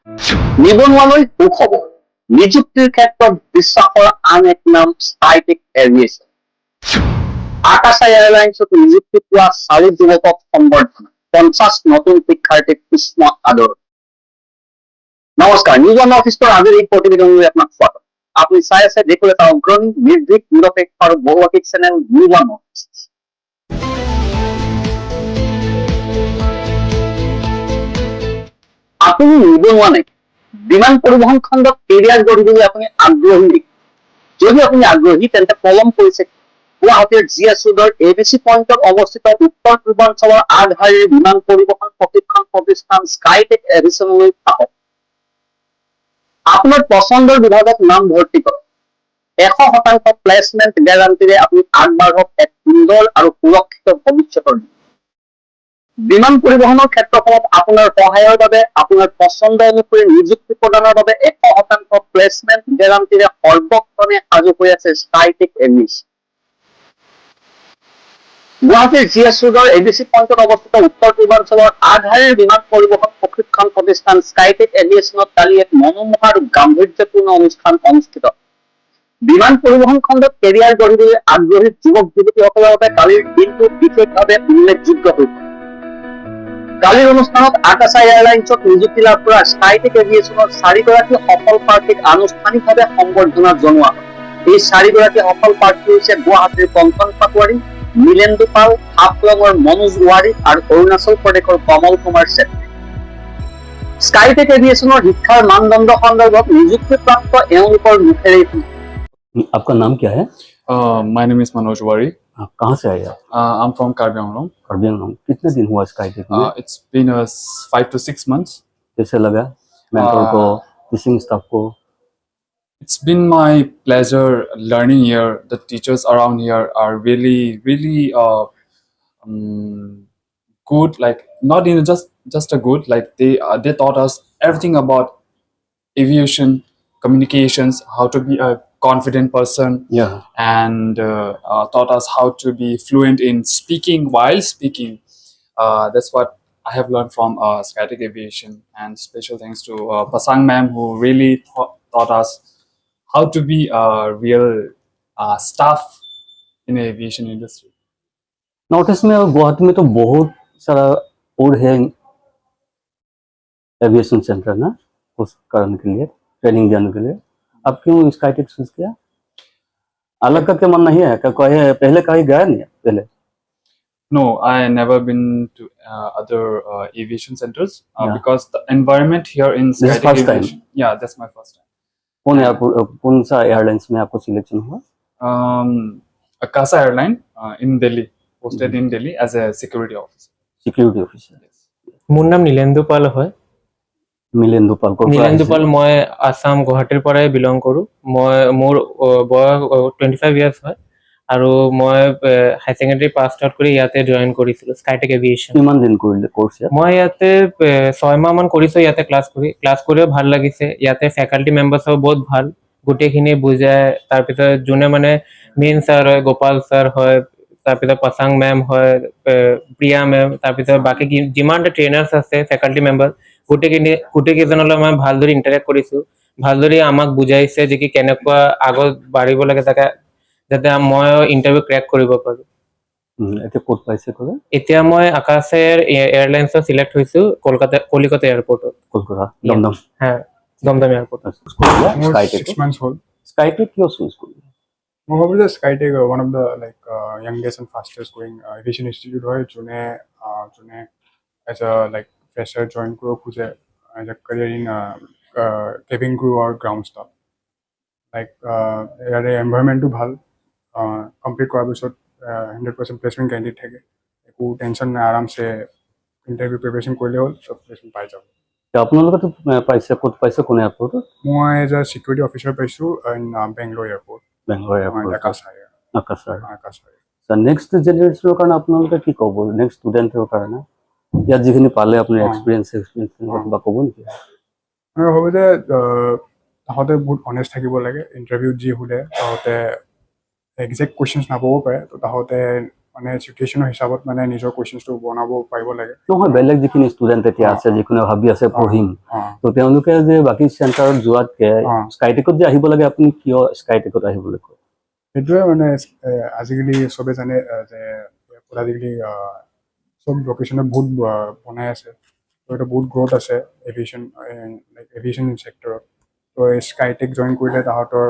নিবনুৱালৈ সুখবৰ নিযুক্তিৰ ক্ষেত্ৰত বিশ্বাসৰ আন এক নাম স্কাইটেক এভিয়েশ্যন। আকাশা এয়াৰলাইন্সত নিযুক্তি পোৱা 4 যুৱকক সম্বৰ্ধনা, 50 নতুন শিক্ষাৰ্থীক উষ্ম আদৰ। নমস্কাৰ, নিউজ অন নৰ্থ ইষ্টৰ আজিৰ এই প্ৰতিবেদনলৈ আপোনাক স্বাগতম। আপুনি চাই আছে দেশৰ এটা অগ্ৰণী নিৰ্ভীক নিৰপেক্ষ আৰু বহুভাষিক channel news on north east. আপুনি নিবনুৱা নেকি? বিমান পৰিবহন খণ্ডত কেৰিয়াৰ গঢ়িবলৈ আপুনি আগ্ৰহী নেকি? যদি আপুনি আগ্ৰহী তেন্তে পলম কৰিছে। গুৱাহাটীৰ GS ৰোডৰ ABC পইণ্টত অৱস্থিত উত্তৰ পূৰ্বাঞ্চলৰ আগশাৰীৰ বিমান পৰিবহন প্ৰশিক্ষণ প্ৰতিষ্ঠান স্কাইটেক এভিয়েশ্যনলৈ আহক। আপোনাৰ পছন্দৰ বিভাগত নাম ভৰ্তি কৰক। 100% প্লেচমেণ্ট গ্যাৰাণ্টিৰে আপুনি আগবাঢ়ক এক সুন্দৰ আৰু সুৰক্ষিত ভৱিষ্যতৰ দিশে। বিমান পৰিবহনৰ ক্ষেত্ৰখনত আপোনাৰ সহায়ৰ বাবে আপোনাৰ পছন্দ অনুসৰি নিযুক্তি প্ৰদানৰ বাবে 100% প্লেচমেণ্ট গ্যাৰাণ্টিৰে সৰ্বক্ষণে সাজু হৈ আছে স্কাইটেক এভিয়েশ্যন। গুৱাহাটীৰ GS ৰোডৰ ABC পইণ্টত অৱস্থিত উত্তৰ পূৰ্বাঞ্চলৰ আগশাৰীৰ বিমান পৰিবহন প্ৰশিক্ষণ প্ৰতিষ্ঠান স্কাইটেক এভিয়েশ্যনত কালি এক মনোমোহা আৰু গাম্ভীৰ্যপূৰ্ণ অনুষ্ঠান অনুষ্ঠিত। বিমান পৰিবহন খণ্ডত কেৰিয়াৰ গঢ়িবলৈ আগ্ৰহী যুৱক যুৱতীসকলৰ বাবে কালিৰ দিনটো বিশেষভাৱে উল্লেখযোগ্য হৈছিল। কালিৰ অনুষ্ঠানত আকাশা এয়াৰলাইন্সত নিযুক্তি লাভ কৰা স্কাইটেক এভিয়েশ্যনৰ 4গৰাকী সফল প্ৰাৰ্থীক আনুষ্ঠানিকভাৱে সম্বৰ্ধনা জনোৱা হয়। এই 4গৰাকী সফল প্ৰাৰ্থী হৈছে গুৱাহাটীৰ কংকন পাটোৱাৰী, নীলেন্দু পাল, হাফলঙৰ মনোজ ৱাৰী আৰু অৰুণাচল প্ৰদেশৰ কমল কুমাৰ চেত্ৰী। স্কাইটেক এভিয়েশ্যনৰ শিক্ষাৰ মানদণ্ড সন্দৰ্ভত নিযুক্তিপ্ৰাপ্ত এওঁলোকৰ মুখেৰে आपका नाम क्या है? My name is Manoj Wari. कहाँ से आए आप? I'm from Karbi Anglong. Karbi Anglong. कितने दिन हुआ स्काईटेक में? It's been 5 to 6 months. कैसे लगा मेंटर को, टीचिंग स्टाफ को? It's been my pleasure learning here. The teachers around here are really good. Like not in just a good. Like they taught us everything about aviation, communications, how to be a confident person, and taught us how to be fluent in speaking while speaking. That's what I have learned from Skytech Aviation, and special thanks to Pasang ma'am who really taught us how to be a real staff in the aviation industry. North east में और गुवाहाटी में तो बहुत सारा और है aviation centre ना, उस कारण के लिए ट्रेनिंग देने के लिए। अब क्यों स्काईटेक चूज किया? अलग का क्या मन नहीं है? क्या पहले कहीं गया नहीं है पहले? No, I never been to other aviation centers because the environment here in Skytech Aviation. Yeah, that's my first time. कौन सा एयरलाइंस में आपको सिलेक्शन हुआ? Akasa Airline in Delhi, posted in Delhi as a security officer. Security officer. Yes. মোৰ নাম নীলেন্দু পাল হয়। নীলেন্দু পাল মই আসাম গুৱাহাটীৰ পৰাই বিলং কৰোঁ। মোৰ বয়স 25 ইয়াৰ্ছ হয় আৰু মই হাই ছেকেণ্ডাৰী পাছ আউট কৰি ইয়াতে জইন কৰিছিলোঁ স্কাইটেক এভিয়েশ্যন। কিমান দিন কৰিলে কোৰ্ছ? মই ইয়াতে 6 মাহ মান কৰিছোঁ ইয়াতে ক্লাছ কৰিও ভাল লাগিছে। ইয়াতে ফেকাল্টি মেম্বাৰ্ছও বহুত ভাল, গোটেইখিনি বুজায়। তাৰপিছত যোনে মানে মেইন ছাৰ হয় গোপাল ছাৰ হয়, তাৰপিছত পাছাং মেম হয়, প্ৰিয়া মেম, তাৰপিছত বাকী যিমানটা ট্ৰেইনাৰ্ছ আছে ফেকাল্টি মেম্বাৰ গোটেইকেইজনলৈ মই ভালদৰে ইণ্টাৰেক্ট কৰিছোঁ। ভালদৰে আমাক বুজাইছে যে কি কেনেকুৱা আগত বাঢ়িব লাগে যাতে মই ইণ্টাৰভিউ ক্ৰেক কৰিব পাৰোঁ। এতিয়া ক'ত পাইছে ক'লে? এতিয়া মই আকাশা এয়াৰলাইন্সত চিলেক্ট হৈছোঁ কলিকতা এয়াৰপৰ্টত। কলকাতা দমদম? হ্যাঁ, দমদম এয়াৰপৰ্টত। স্কাইটেক কিয় চুজ কৰিলে? মই ভাবোঁ যে Skytech one of the youngest and fastest growing aviation institute হয়, যোনে এজ আ ফ্ৰেছাৰ জইন কৰিব খোজে as a career in cabin crew or ground staff. ইয়াৰে এনভাইৰনমেণ্টটো ভাল, কমপ্লিট কৰাৰ পিছত 100% প্লেচমেণ্ট গেৰাণ্টি থাকে, একো টেনশ্যন নাই, আৰামছে ইণ্টাৰভিউ প্ৰিপেৰেশ্যন কৰিলে হ'ল, চব প্লেচমেণ্ট পাই যাব। আপোনালোকেতো পাইছে, ক'ত পাইছে, কোন এয়াৰপৰ্টত? মই এজ আ চিকিউৰিটি অফিচাৰ পাইছোঁ ইন বেংগলোৰ এয়াৰপৰ্ট। নেক্সট জেনেৰেশ্যনৰ কাৰণে আপোনালোকে কি ক'ব? নেক্সট ষ্টুডেণ্টৰ কাৰণে ইয়াত যিখিনি পালে আপুনি এক্সপিৰিয়েঞ্চ কিবা ক'ব নেকি? মই ভাবোঁ যে তাহাঁতে বহুত অনেষ্ট থাকিব লাগে। ইণ্টাৰভিউত যি সোধে তাহাঁতে একজেক্ট কুৱেশ্যনছ নাপাব পাৰে, তো তাহাঁতে মানে চিটুৱেশ্যনৰ হিচাপত মানে নিজৰ কুৱেশ্যনছটো বনাব পাৰিব লাগে নহয় বেলেগ যিখিনি ষ্টুডেণ্ট এতিয়া আছে যিখিনি ভাবি আছে পঢ়িম তো তেওঁলোকে যে বাকী চেণ্টাৰত যোৱাতকে স্কাইটেকত যে আহিব লাগে আপুনি কিয় স্কাইটেকত আহিবলৈ কয় সেইটোৱে মানে আজিকালি চবে জানে যে আজিকালি চব লোকেশ্যনে বহুত বনাই আছে তো এটা বহুত গ্ৰ'থ আছে এভিয়েশ্যন ছেক্টৰত তো স্কাইটেক জইন কৰিলে তাহাঁতৰ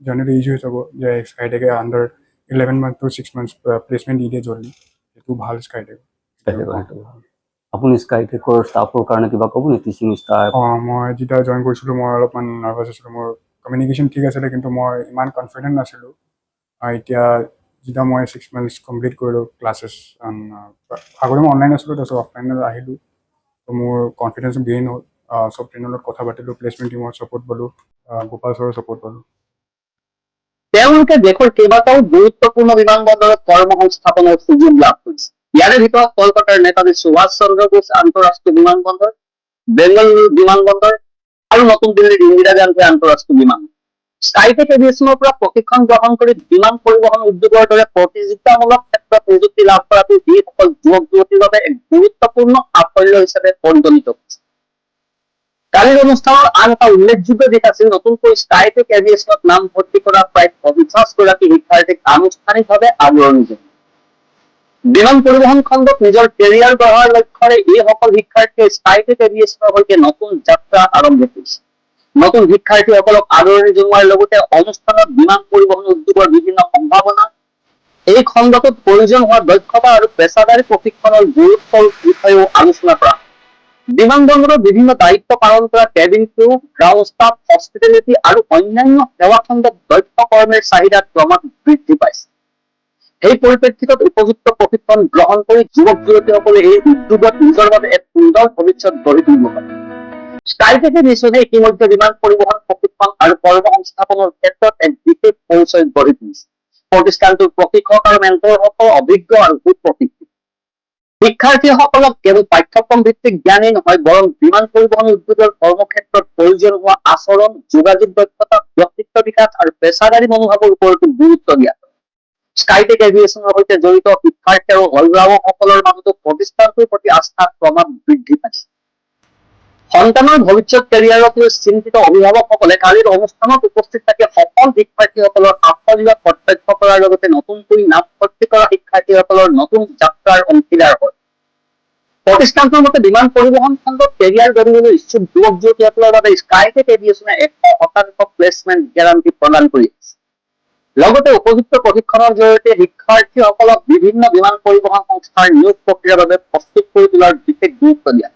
জাৰ্ণিটো ইজি হৈ যাব যে স্কাইটেকে under 11 months to 6 months placement দি দিয়ে জল্দি সেইটো ভাল স্কাইটেক আপুনি স্কাইটেকৰ ষ্টাফৰ কাৰণে কিবা ক'ব নে টিচিং ষ্টাফ মই যেতিয়া জইন কৰিছিলোঁ মই অলপমান নাৰ্ভাছ আছিলোঁ মোৰ কমিউনিকেশ্যন ঠিক আছিলে কিন্তু মই ইমান কনফিডেণ্ট নাছিলোঁ এতিয়া যেতিয়া মই 6 months কমপ্লিট কৰিলোঁ ক্লাছেছ আগতে মই অনলাইন আছিলোঁ তাৰপিছত অফলাইনত আহিলোঁ তো মোৰ কনফিডেঞ্চ গেইন হ'ল চব ট্ৰেইনৰ লগত কথা পাতিলোঁ প্লেচমেণ্ট টিমত ছাপোৰ্ট পালোঁ গোপাল ছাৰৰ ছাপোৰ্ট পালোঁ তেওঁলোকে দেশৰ কেইবাটাও গুৰুত্বপূৰ্ণ বিমানবন্দৰত কৰ্মসংস্থাপনৰ সুযোগ লাভ কৰিছে ইয়াৰে ভিতৰত কলকাতাৰ নেতাজী সুভাষ চন্দ্ৰ বোস আন্তঃৰাষ্ট্ৰীয় বিমানবন্দৰ বেংগালুৰু বিমানবন্দৰ আৰু নতুন দিল্লীৰ ইন্দিৰা গান্ধী আন্তঃৰাষ্ট্ৰীয় বিমানবন্দৰ স্কাইটেক এভিয়েশ্যনৰ পৰা প্ৰশিক্ষণ গ্ৰহণ কৰি বিমান পৰিবহণ উদ্যোগৰ দৰে প্ৰতিযোগিতামূলক ক্ষেত্ৰত নিযুক্তি লাভ কৰাটো যিসকল যুৱক যুৱতীৰ বাবে এক গুৰুত্বপূৰ্ণ সাফল্য হিচাপে পৰিগণিত হৈছে কালিৰ অনুষ্ঠানৰ আন এটা উল্লেখযোগ্য দিশ আছিল নতুনকৈ স্কাইটেক এভিয়েশ্যনত নাম ভৰ্তি কৰা প্ৰায় 50গৰাকী শিক্ষাৰ্থীক আনুষ্ঠানিকভাৱে আদৰণি জনায় বিমান পৰিবহণ খণ্ডত নিজৰ কেৰিয়াৰ গঢ়াৰ লক্ষ্যৰে এইসকল শিক্ষাৰ্থীয়ে স্কাইটেক এভিয়েশ্যনৰ সৈতে নতুন যাত্ৰা আৰম্ভ কৰিছে নতুন শিক্ষাৰ্থীসকলক আদৰণি জনোৱাৰ লগতে অনুষ্ঠানত বিমান পৰিবহণ উদ্যোগৰ বিভিন্ন সম্ভাৱনা এই খণ্ডটোত প্ৰয়োজন হোৱা দক্ষতা আৰু পেছাদাৰী প্ৰশিক্ষণৰ গুৰুত্বৰ বিষয়েও আলোচনা কৰা বিমানবন্দৰৰ বিভিন্ন দায়িত্ব পালন কৰা cabin crew ground staff hospitality আৰু অন্যান্য সেৱা খণ্ডত দক্ষ কৰ্মীৰ চাহিদা ক্ৰমাৎ বৃদ্ধি পাইছে এই পৰিপ্ৰেক্ষিতত উপযুক্ত প্ৰশিক্ষণ গ্ৰহণ কৰি যুৱক যুৱতীসকলে এই উদ্যোগত নিজৰ বাবে এক সুন্দৰ ভৱিষ্যত গঢ়ি তুলিব পাৰে স্কাইটেকে নিশ্চয় ইতিমধ্যে বিমান পৰিবহণ প্ৰশিক্ষণ আৰু কৰ্মসংস্থাপনৰ ক্ষেত্ৰত এক বিশেষ পৰিচয় গঢ়ি তুলিছে প্ৰতিষ্ঠানটোৰ প্ৰশিক্ষক আৰু মেণ্টৰসকল অভিজ্ঞ আৰু সুপ্ৰশিক্ষিত শিক্ষাৰ্থীসকলক কেৱল পাঠ্যক্ৰম ভিত্তিক জ্ঞানেই নহয় বৰং বিমান পৰিবহণ উদ্যোগৰ কৰ্মক্ষেত্ৰত প্ৰয়োজন হোৱা আচৰণ যোগাযোগ দক্ষতা ব্যক্তিত্ব বিকাশ আৰু পেছাদাৰী মনোভাৱৰ ওপৰতো গুৰুত্ব দিয়া হয় স্কাইটেক এভিয়েশ্যনৰ সৈতে জড়িত শিক্ষাৰ্থী আৰু অভিভাৱকসকলৰ মাজতো প্ৰতিষ্ঠানটোৰ প্ৰতি আস্থা ক্ৰমাৎ বৃদ্ধি পাইছে সন্তানৰ ভৱিষ্যত কেৰিয়াৰক লৈ চিন্তিত অভিভাৱকসকলে কালিৰ অনুষ্ঠানত উপস্থিত থাকি সকল শিক্ষাৰ্থীসকলৰ সাফল্য প্ৰত্যক্ষ কৰাৰ লগতে নতুনকৈ নাম ভৰ্তি কৰা শিক্ষাৰ্থীসকলৰ নতুন যাত্ৰাৰ অংশীদাৰ হয় প্ৰতিষ্ঠানটোৰ মতে বিমান পৰিবহণ খণ্ডত কেৰিয়াৰ গঢ়িবলৈ ইচ্ছুক যুৱক যুৱতীসকলৰ বাবে স্কাইটেক এভিয়েশ্যনে 100% প্লেচমেণ্ট গেৰাণ্টি প্ৰদান কৰি আছে লগতে উপযুক্ত প্ৰশিক্ষণৰ জৰিয়তে শিক্ষাৰ্থীসকলক বিভিন্ন বিমান পৰিবহণ সংস্থাৰ নিয়োগ প্ৰক্ৰিয়াৰ বাবে প্ৰস্তুত কৰি তোলাৰ বিশেষ গুৰুত্ব দিয়া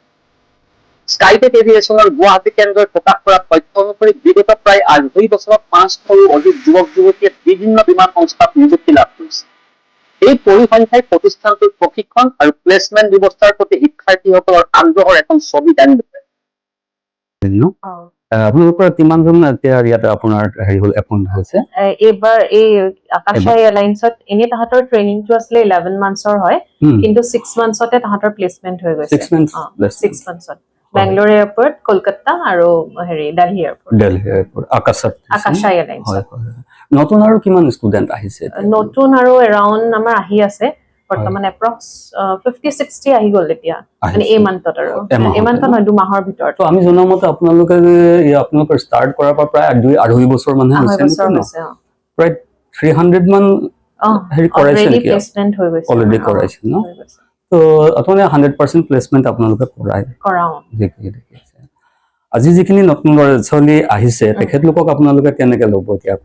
স্কাইটেক এভিয়েশ্যনৰ গুৱাহাটী কেন্দ্ৰই প্ৰকাশ কৰা তথ্য অনুসৰি বিগত প্ৰায় 2.5 বছৰত 500ৰো অধিক যুৱক যুৱতীয়ে বিভিন্ন বিমান সংস্থাত নিযুক্তি লাভ কৰিছে এই পৰিসংখ্যাই প্ৰতিষ্ঠানটোৰ প্ৰশিক্ষণ আৰু প্লেচমেণ্ট ব্যৱস্থাৰ প্ৰতি শিক্ষাৰ্থীসকলৰ আগ্ৰহৰ এখন ছবি দাঙি ধৰে আপোনালোকৰ কিমানজন এতিয়া ইয়াতে আপোনাৰ হেৰি হ'ল এপইণ্ট হৈছে এইবাৰ এই আকাশা এয়াৰলাইন্সত এনে তাহাঁতৰ ট্ৰেইনিংটো আছিলে 11 monthsৰ হয় কিন্তু 6 monthsতে তাহাঁতৰ প্লেচমেন্ট হৈ গৈছে 6 months 6 monthsত বেংগলোৰ এয়াৰপোৰ্ট কলকাতা আৰু হেৰি দিল্লী এয়াৰপোৰ্ট আকাশা এয়াৰলাইন্স নতুন আৰু কিমান ষ্টুডেন্ট আহিছে নতুন আৰু এৰাউণ্ড আমাৰ আহি আছে বৰ্তমান এপ্ৰক্স 50-60 আহি গ'ল এতিয়া মানে এই মান্থত আৰু এই মান্থত নহয় 2 মাহৰ ভিতৰত তো আমি জনামতে আপোনালোকে আপোনালোকৰ ষ্টাৰ্ট কৰাৰ পৰা প্ৰায় 2.5 বছৰ মান হৈছে প্ৰায় 300 মান হেৰি কৰাইছে নেকি প্লেচমেন্ট হৈ গৈছে অলৰেডি কৰাইছে ন তো আপোনালোকে 100% প্লেচমেন্ট আপোনালোকে কৰাও দেখিছে আজি যিখিনি নতুন ল'ৰা-ছোৱালী আহিছে তেখেতলোকক আপোনালোকে কেনেকে ল'ব এতিয়া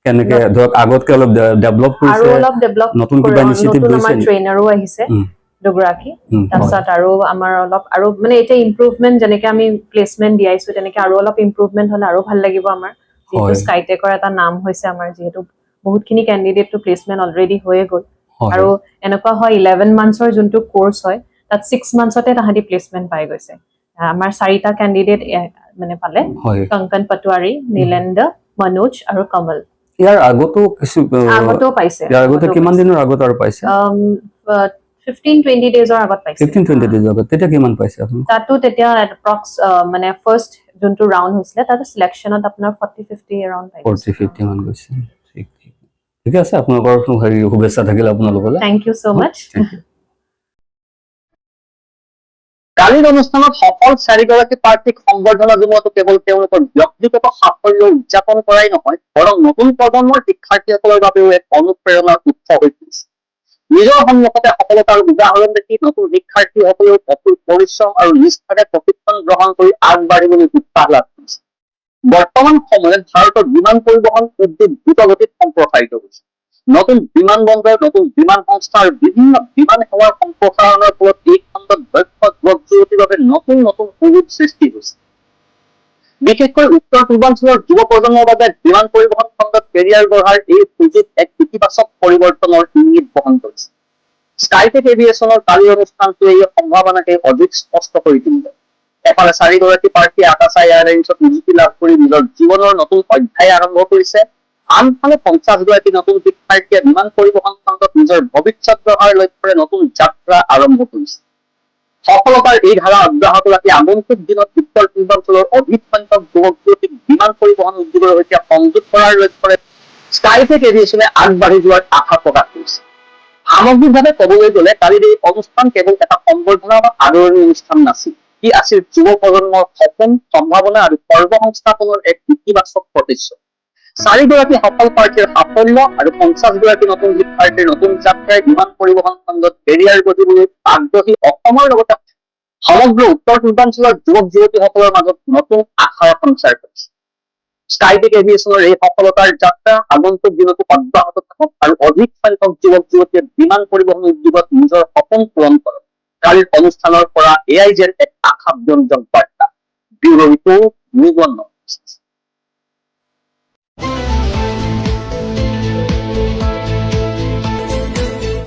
কেনেকে ধৰক আগতকে অলপ ডেভেলপ কৰিছে আৰু অলপ ডেভেলপ নতুন কিবা ইনিচিয়েটিভ লৈছে আমাৰ ট্ৰেইনাৰো আহিছে দুগৰাকী তাৰপিছত আৰু আমাৰ অলপ আৰু মানে এতিয়া ইমপ্ৰুভমেন্ট যেনেকে আমি প্লেচমেন্ট দিয়াইছো তেনেকে আৰু অলপ ইমপ্ৰুভমেন্ট হলে আৰু ভাল লাগিব আমাৰ যিহেতু স্কাইটেকৰ এটা নাম হৈছে আমাৰ যিহেতু বহুতখিনি কেণ্ডিডেটটো প্লেচমেন্ট অলৰেডি হৈয়ে গ'ল আৰু এনেকুৱা হয় 11 monthsৰ যোনটো কোৰ্স হয় তাত 6 monthsতে তাহাঁতি প্লেচমেন্ট পাই গৈছে আমাৰ 4টা কেণ্ডিডেট মানে পালে কংকন পটৱাৰী নীলেন্দ্ৰ মনোজ আৰু কমল ইয়াৰ আগতো পাইছে ইয়াৰ আগতে কিমান দিনৰ আগত আৰু পাইছে 15-20 ডেজৰ আগত পাইছে 15-20 ডেজৰ আগত তেতিয়া কিমান পাইছে আপুনি তাতো তেতিয়া এপ্ৰক্স মানে ফাৰ্স্ট যোনটো ৰাউণ্ড হৈছিলে তাতে সিলেকশনত আপোনাৰ 40-50 এৰাউণ্ড পাইছে 40-50 মান গৈছে ঠিক ঠিকে আছে, আপোনালোকৰ হেৰি শুভেচ্ছা থাকিল আপোনালোকলৈ। থেংক ইউ সো মাচ। কালিৰ অনুষ্ঠানত সফল 4গৰাকী প্ৰাৰ্থীক সংবৰ্ধনা জনোৱাটো কেৱল তেওঁলোকৰ ব্যক্তিগত সাফল্য উদযাপন কৰাই নহয়, বৰং নতুন প্ৰজন্মৰ শিক্ষাৰ্থীসকলৰ বাবেও এক অনুপ্ৰেৰণাৰ উৎস হৈ পৰিছে। নিজৰ সন্মুখতে সফলতাৰ উদাহৰণ দেখি নতুন শিক্ষাৰ্থীসকলেও কঠোৰ পৰিশ্ৰম আৰু নিষ্ঠাৰে প্ৰশিক্ষণ গ্ৰহণ কৰি আগবাঢ়িবলৈ উৎসাহ লাভ কৰিছে। বৰ্তমান সময়ত ভাৰতৰ বিমান পৰিবহণ উদ্যোগ দ্ৰুতগতিত সম্প্ৰসাৰিত হৈছে। নতুন বিমানবন্দৰ, নতুন বিমান সংস্থা আৰু বিভিন্ন বিমান সেৱাৰ সম্প্ৰসাৰণৰ ফলত এই খণ্ডত দক্ষ যুৱক যুৱতীৰ বাবে নতুন নতুন সুযোগ সৃষ্টি হৈছে। বিশেষকৈ উত্তৰ পূৰ্বাঞ্চলৰ যুৱ প্ৰজন্মৰ বাবে বিমান পৰিবহণ খণ্ডত কেৰিয়াৰ গঢ়াৰ এই সুযোগ এক ইতিবাচক পৰিৱৰ্তনৰ ইংগিত বহন কৰিছে। স্কাইটেক এভিয়েশ্যনৰ কালিৰ অনুষ্ঠানটোৱে এই সম্ভাৱনাকে অধিক স্পষ্ট কৰি তুলিলে। এফালে 4গৰাকী প্ৰাৰ্থীয়ে আকাশা এয়াৰলাইন্সত নিযুক্তি লাভ কৰি নিজৰ জীৱনৰ নতুন অধ্যায় আৰম্ভ কৰিছে, আনফালে 50গৰাকী নতুন শিক্ষাৰ্থীয়ে বিমান পৰিবহণ খণ্ডত নিজৰ ভৱিষ্যত গঢ়াৰ লক্ষ্যৰে নতুন যাত্ৰা আৰম্ভ কৰিছে। সফলতাৰ এই ধাৰা অব্যাহত ৰাখি আগন্তুক দিনত উত্তৰ পূৰ্বাঞ্চলৰ অধিক সংখ্যক যুৱক যুৱতীক বিমান পৰিবহণ উদ্যোগৰ সৈতে সংযোগ কৰাৰ লক্ষ্যৰে স্কাইটেক এভিয়েশ্যনে আগবাঢ়ি যোৱাৰ আশা প্ৰকাশ কৰিছে। সামগ্ৰিকভাৱে ক'বলৈ গ'লে কালিৰ এই অনুষ্ঠান কেৱল এটা সম্বৰ্ধনা বা আদৰণি অনুষ্ঠান নাছিল, ই আছিল যুৱ প্ৰজন্মৰ সপোন, সম্ভাৱনা আৰু কৰ্মসংস্থাপনৰ এক ইতিবাচক প্ৰতিচ্ছবি। 4গৰাকী সফল প্ৰাৰ্থীৰ সাফল্য আৰু 50গৰাকী নতুন শিক্ষাৰ্থীৰ নতুন যাত্ৰাই বিমান পৰিবহণ খণ্ডত কেৰিয়াৰ গঢ়িবলৈ আগ্ৰহী অসমৰ লগতে সমগ্ৰ উত্তৰ পূৰ্বাঞ্চলৰ যুৱক যুৱতীসকলৰ মাজত নতুন আশাৰ সঞ্চাৰ কৰিছে। স্কাইটেক এভিয়েশ্যনৰ এই সফলতাৰ যাত্ৰা আগন্তুক দিনতো অব্যাহত থাকক আৰু অধিক সংখ্যক যুৱক যুৱতীয়ে বিমান পৰিবহণ উদ্যোগত নিজৰ সপোন পূৰণ কৰক। কালিৰ অনুষ্ঠানৰ পৰা এয়াই যেন এক আশাব্যঞ্জক বাৰ্তা। Bureau' report, news 1 north east.